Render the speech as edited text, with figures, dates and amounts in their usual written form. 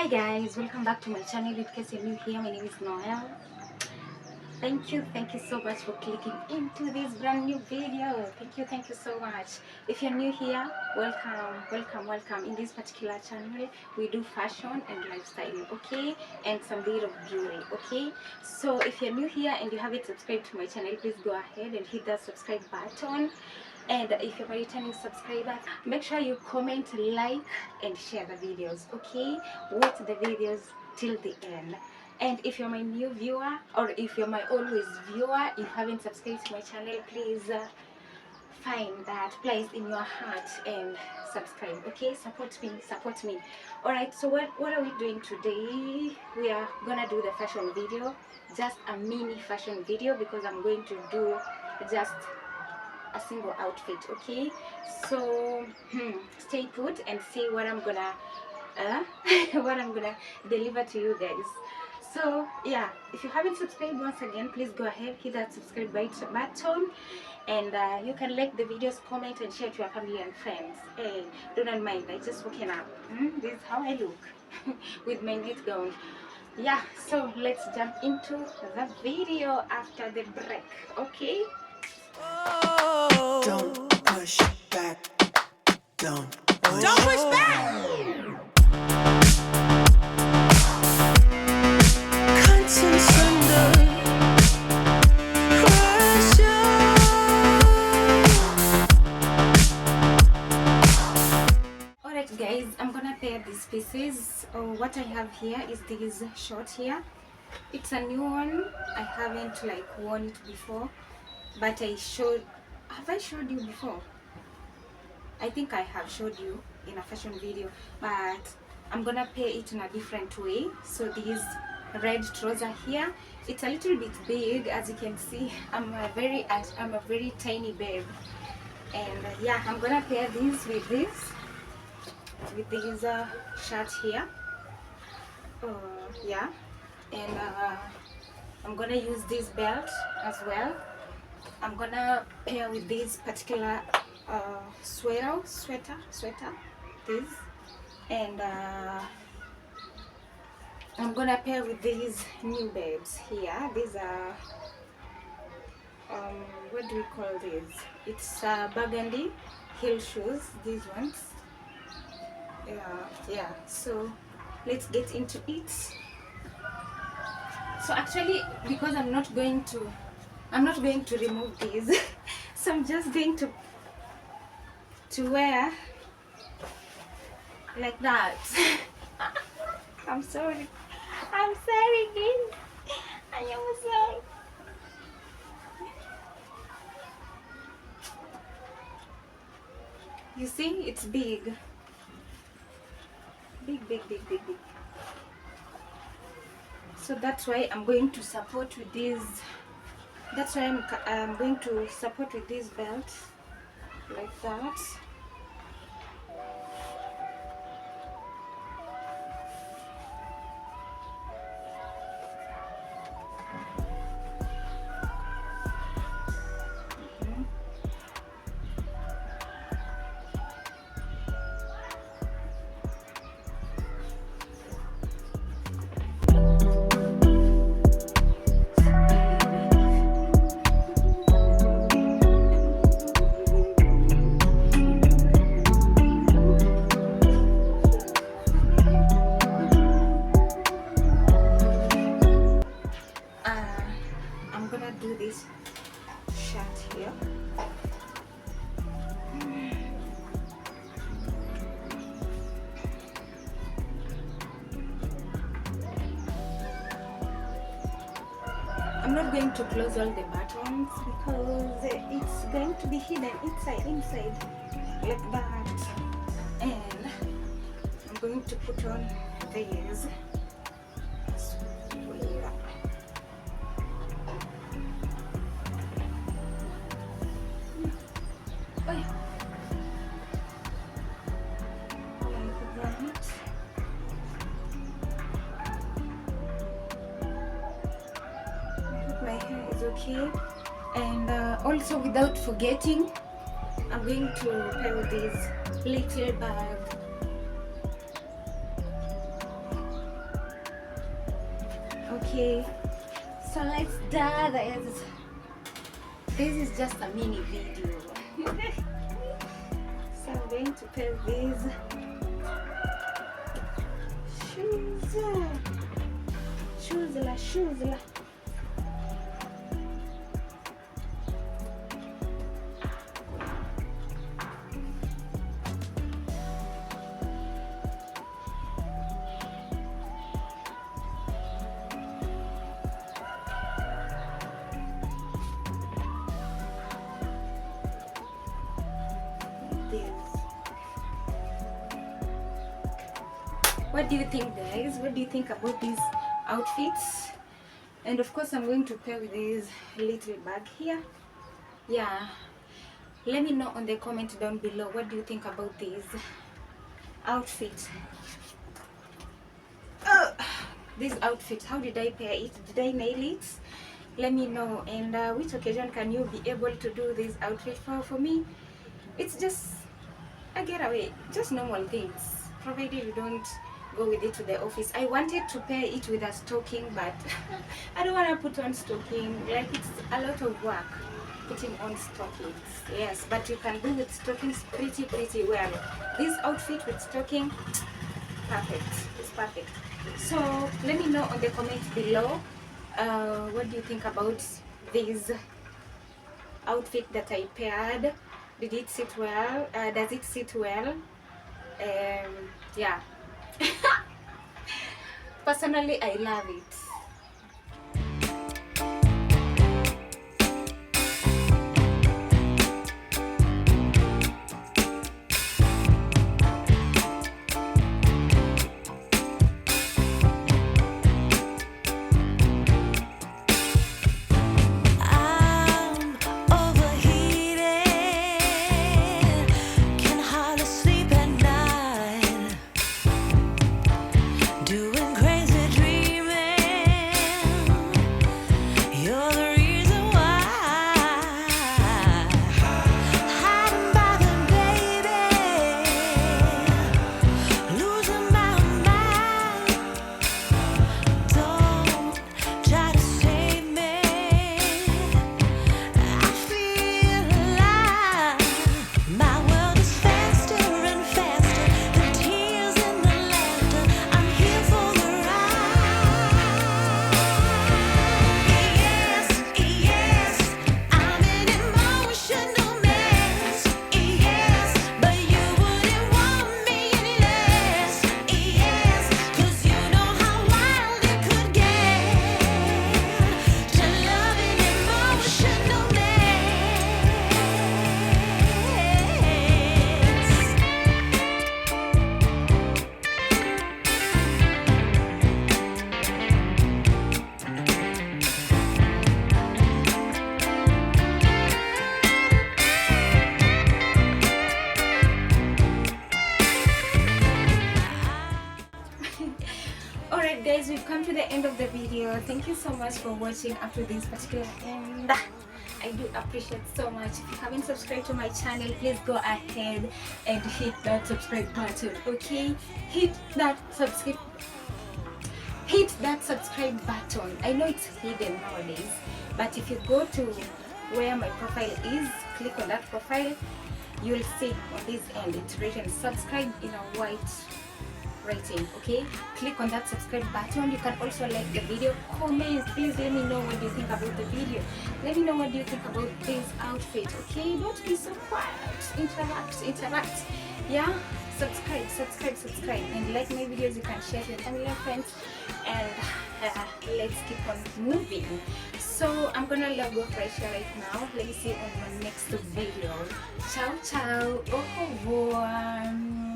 Hi guys, welcome back to my channel. In case you're new here, my name is Noel. Thank you so much for clicking into this brand new video. Thank you so much. If you're new here, welcome. In this particular channel, we do fashion and lifestyle, okay, and some bit of jewelry, okay. So if you're new here and you haven't subscribed to my channel, please go ahead and hit that subscribe button. And if you're a returning subscriber, make sure you comment, like, and share the videos, okay? Watch the videos till the end. And if you're my new viewer, or if you're my always viewer, you haven't subscribed to my channel, please find that place in your heart and subscribe, okay? Support me. All right, so what are we doing today? We are gonna do the fashion video, just a mini fashion video, because I'm going to do just a single outfit, okay? So stay put and see what I'm gonna what I'm gonna deliver to you guys. So yeah, if you haven't subscribed, once again, please go ahead, hit that subscribe button, and you can like the videos, comment, and share to your family and friends. Hey, do not mind, I just woken up. This is how I look with my knit gown. Yeah, so let's jump into the video after the break, okay? Don't push back. Don't push back. Conscience under pressure. Alright guys, I'm gonna pair these pieces. What I have here is this short here. It's a new one. I haven't worn it before, but have I showed you before? I think I have showed you in a fashion video, but I'm gonna pair it in a different way. So this red trouser here, it's a little bit big, as you can see. I'm a very tiny babe, and yeah, I'm gonna pair this with this shirt here. Yeah, and I'm gonna use this belt as well. I'm gonna pair with this particular sweater, this, and I'm gonna pair with these new babes here. These are what do we call these? It's burgundy heel shoes, these ones. Yeah, so let's get into it. So actually, because I'm not going to remove these so I'm just going to wear like that. I'm sorry guys, I am sorry. You see, it's big. So that's why I'm going to support with this. That's why I'm going to support with this belt like that. I'm gonna do this shirt here. I'm not going to close all the buttons because it's going to be hidden inside like that, and I'm going to put on these. My hair is okay, and also, without forgetting, I'm going to pair with this little bag. Okay, so let's do this. This is just a mini video. So I'm going to pair these shoes. What do you think, guys? What do you think about these outfits? And of course I'm going to pair with this little bag here. Yeah, let me know on the comment down below, what do you think about this outfit? This outfit, how did I pair it? Did I nail it? Let me know. And which occasion can you be able to do this outfit for me? It's just a getaway, just normal things, provided you don't go with it to the office. I wanted to pair it with a stocking, but I don't want to put on stocking, like it's a lot of work putting on stockings. Yes, but you can do with stockings pretty well. This outfit with stocking, perfect. It's perfect. So let me know on the comments below, what do you think about this outfit that I paired? Did it sit well? Does it sit well? Yeah. Personally, I love it. I'm overheated, can hardly sleep at night, doing crazy dreaming. You're the reason why. Hiding by the baby, losing my mind. Don't try to save me. I feel alive. My world is faster and faster. The tears and the laughter. I'm here for the ride. Yes, I'm an emotional mess. Yes, but you wouldn't want me any less. Yes, 'cause you know how wild it could get to love an emotional mess. Alright guys, we've come to the end of the video. Thank you so much for watching up to this particular end. I do appreciate so much. If you haven't subscribed to my channel, please go ahead and hit that subscribe button. Okay, hit that subscribe button. I know it's hidden nowadays, but if you go to where my profile is, click on that profile, you'll see on this end it's written subscribe in a white writing. Okay, click on that subscribe button. You can also like the video, comment, please let me know what you think about the video. Let me know what you think about this outfit. Okay, don't be so quiet, interact. Yeah, subscribe and like my videos. You can share to your family and friends, and let's keep on moving. So I'm gonna log off right now. Let me see you on my next video. Ciao, au revoir.